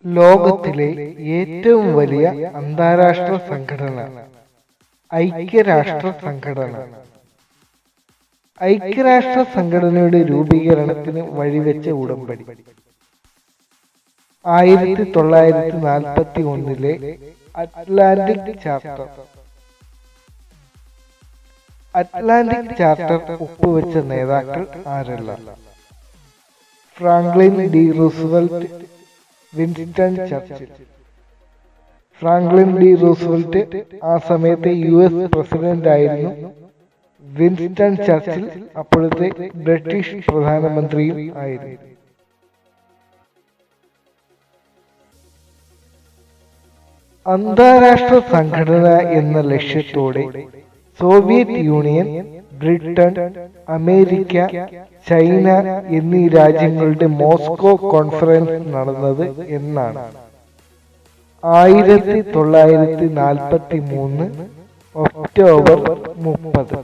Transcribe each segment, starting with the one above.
ലോകത്തിലെ ഏറ്റവും വലിയ അന്താരാഷ്ട്ര സംഘടന ഐക്യരാഷ്ട്ര സംഘടന. ഐക്യരാഷ്ട്ര സംഘടനയുടെ രൂപീകരണത്തിന് വഴിവെച്ച ഉടമ്പടി 1941 അറ്റ്ലാന്റിക് ചാർട്ടർ. അറ്റ്ലാന്റിക് ചാർട്ടർ ഒപ്പുവെച്ച നേതാക്കൾ ആരെല്ലാം? Franklin D Roosevelt, Winston Churchill. Franklin D Roosevelt ആ സമയത്തെ US പ്രസിഡന്റ് ആയിരുന്നു. വിൻസ്റ്റൺ ചർച്ചിൽ അപ്പോഴത്തെ ബ്രിട്ടീഷ് പ്രധാനമന്ത്രിയും ആയിരുന്നു. അന്താരാഷ്ട്ര സംഘടന എന്ന ലക്ഷ്യത്തോടെ Soviet union, Britain, America, China എന്നീ രാജ്യങ്ങളുടെ മോസ്കോ കോൺഫറൻസ് നടന്നത് എന്നാണ്? 1943 October 30.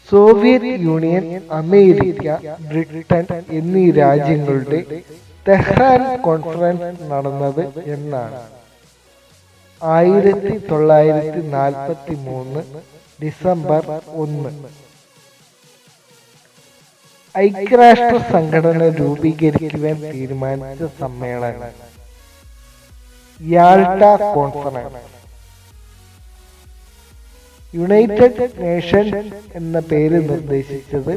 Soviet union, America, Britain എന്നീ രാജ്യങ്ങളുടെ തെഹ്റാൻ കോൺഫറൻസ് നടന്നത് എന്നാണ്? 1943 ഡിസംബർ 1. ഐക്യരാഷ്ട്ര സംഘടന രൂപീകരിക്കുവാൻ തീരുമാനിച്ച സമ്മേളനം യാൾട്ട കോൺഫറൻസ്. യുണൈറ്റഡ് നേഷൻസ് എന്ന പേര് നിർദ്ദേശിച്ചത്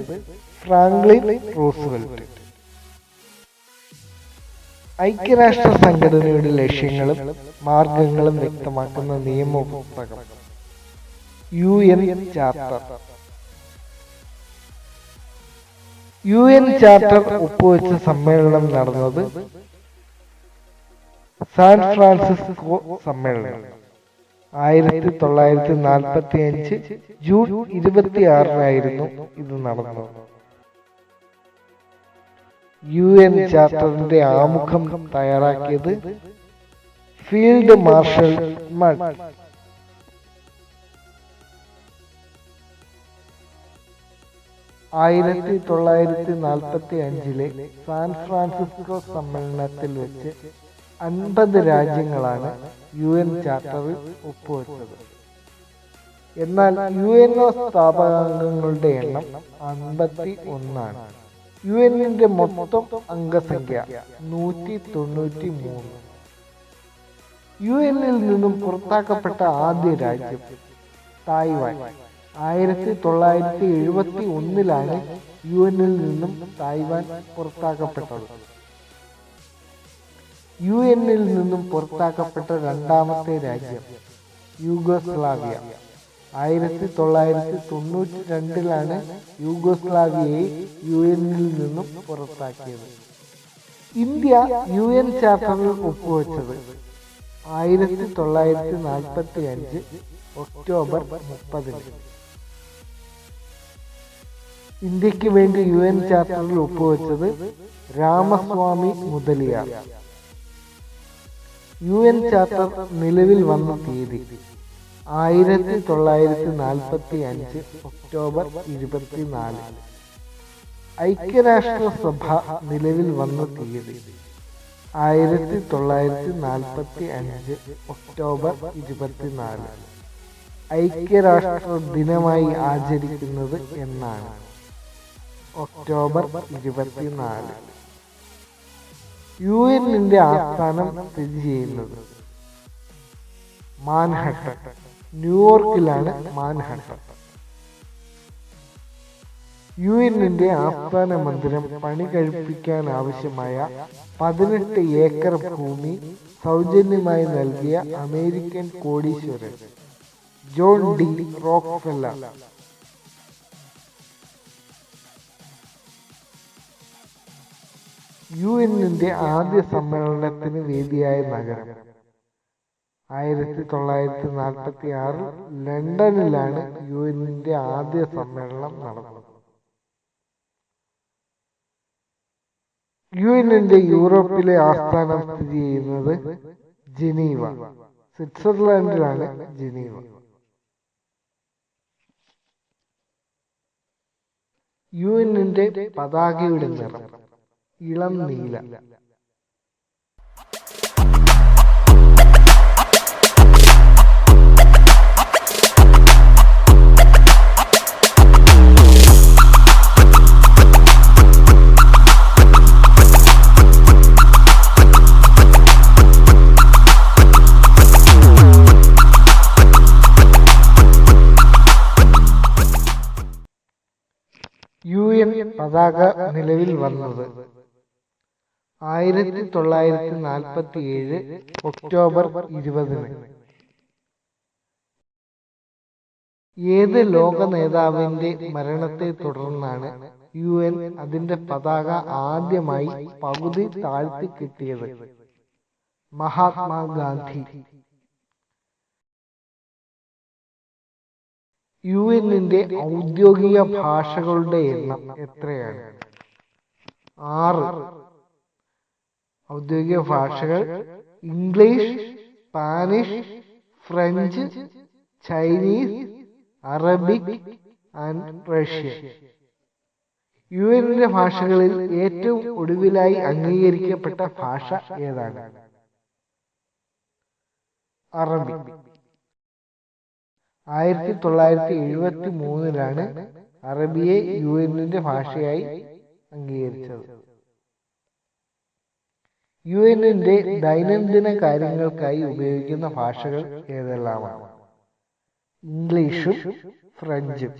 ഫ്രാങ്ക്ലിൻ റൂസ്വെൽറ്റ്. ഐക്യരാഷ്ട്ര സംഘടനയുടെ ലക്ഷ്യങ്ങളും മാർഗങ്ങളും വ്യക്തമാക്കുന്ന നിയമപുസ്തകം UN ചാർട്ടർ. UN ചാർട്ടർ ഒപ്പുവെച്ച സമ്മേളനം നടന്നത് സാൻ ഫ്രാൻസിസ്കോ സമ്മേളനം. 1945 ജൂൺ 26 ഇത് നടന്നത്. UN ചാർട്ടറിന്റെ ആമുഖം തയ്യാറാക്കിയത് ഫീൽഡ് മാർഷൽ മഡ്. 1945 സാൻ ഫ്രാൻസിസ്കോ സമ്മേളനത്തിൽ വെച്ച് 50 രാജ്യങ്ങളാണ് UN ചാർട്ടറിൽ ഒപ്പുവെച്ചത്. എന്നാൽ UNO സ്ഥാപകാംഗങ്ങളുടെ എണ്ണം 51. യുഎന്നിന്റെ മൊത്തം അംഗസംഖ്യ 193. UNൽ നിന്നും പുറത്താക്കപ്പെട്ട ആദ്യ രാജ്യം തായ്വാൻ. 1971 UNൽ നിന്നും തായ്വാൻ പുറത്താക്കപ്പെട്ടത്. UNൽ നിന്നും പുറത്താക്കപ്പെട്ട രണ്ടാമത്തെ രാജ്യം യൂഗോസ്ലാവിയ. 1992 യൂഗോസ്ലാവിയയെ UNൽ നിന്നും പുറത്താക്കിയത്. ഇന്ത്യ UN ചാർട്ടറിൽ ഒപ്പുവെച്ചത് 1945 ഒക്ടോബർ 30. ഇന്ത്യക്ക് വേണ്ടി UN ചാർട്ടറിൽ ഒപ്പുവെച്ചത് രാമസ്വാമി മുതലിയാർ. UN ചാർട്ടർ നിലവിൽ വന്ന തീയതി 1945 ഒക്ടോബർ 24. ഐക്യരാഷ്ട്രസഭ നിലവിൽ വന്ന തീയതി 1945 ഒക്ടോബർ 24. ഐക്യരാഷ്ട്ര ദിനമായി ആചരിക്കുന്നത് എന്നാണ്? ഒക്ടോബർ 24. UNന്റെ ആസ്ഥാനം സ്ഥിതി ചെയ്യുന്നത് മാൻഹട്ടൻ, ന്യൂയോർക്കിലാണ് മാൻഹട്ടൻ. UNന്റെ ആസ്ഥാന മന്ദിരം പണി കഴിപ്പിക്കാൻ ആവശ്യമായ 18 ഏക്കർ ഭൂമി സൗജന്യമായി നൽകിയ അമേരിക്കൻ കോടീശ്വരൻ ജോൺ ഡി റോക്ക്ഫെല്ലർ. UNന്റെ ആദ്യ സമ്മേളനത്തിന് വേദിയായ നഗരം 1946 ലണ്ടനിലാണ് UNന്റെ ആദ്യ സമ്മേളനം നടന്നത്. UNന്റെ യൂറോപ്പിലെ ആസ്ഥാനം സ്ഥിതി ചെയ്യുന്നത് ജനീവ, സ്വിറ്റ്സർലൻഡിലാണ് ജനീവ. യുഎന്നിന്റെ പതാകയുടെ നിറം ഇളം നീല. പതാക നിലവിൽ വന്നത്? 1947 ഒക്ടോബർ 20-ന്. ഏത് ലോക നേതാവിന്റെ മരണത്തെ തുടർന്നാണ് UN അതിന്റെ പതാക ആദ്യമായി പകുതി താഴ്ത്തി കിട്ടിയത്? മഹാത്മാഗാന്ധി. UN-ന്റെ ഔദ്യോഗിക ഭാഷകളുടെ എണ്ണം എത്രയാണ്? 6. ഔദ്യോഗിക ഭാഷകൾ: English, Spanish, French, Chinese, Arabic and Russian. UN-ന്റെ ഭാഷകളിൽ ഏറ്റവും ഒടുവിലായി അംഗീകരിക്കപ്പെട്ട ഭാഷ ഏതാണ്? അറബി. 1973-ലാണ് അറബിയെ UN-ന്റെ ഭാഷയായി അംഗീകരിച്ചത്. UN-ന്റെ ദൈനംദിന കാര്യങ്ങൾക്കായി ഉപയോഗിക്കുന്ന ഭാഷകൾ ഏതെല്ലാമാണ്? ഇംഗ്ലീഷും ഫ്രഞ്ചും.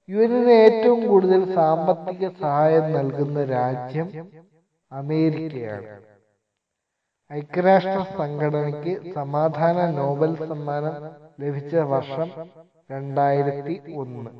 UN-ന് ഏറ്റവും കൂടുതൽ സാമ്പത്തിക സഹായം നൽകുന്ന രാജ്യം അമേരിക്കയാണ്. ഐക്യരാഷ്ട്ര സംഘടനയ്ക്ക് സമാധാന നോബൽ സമ്മാനം ലഭിച്ച വർഷം 2001.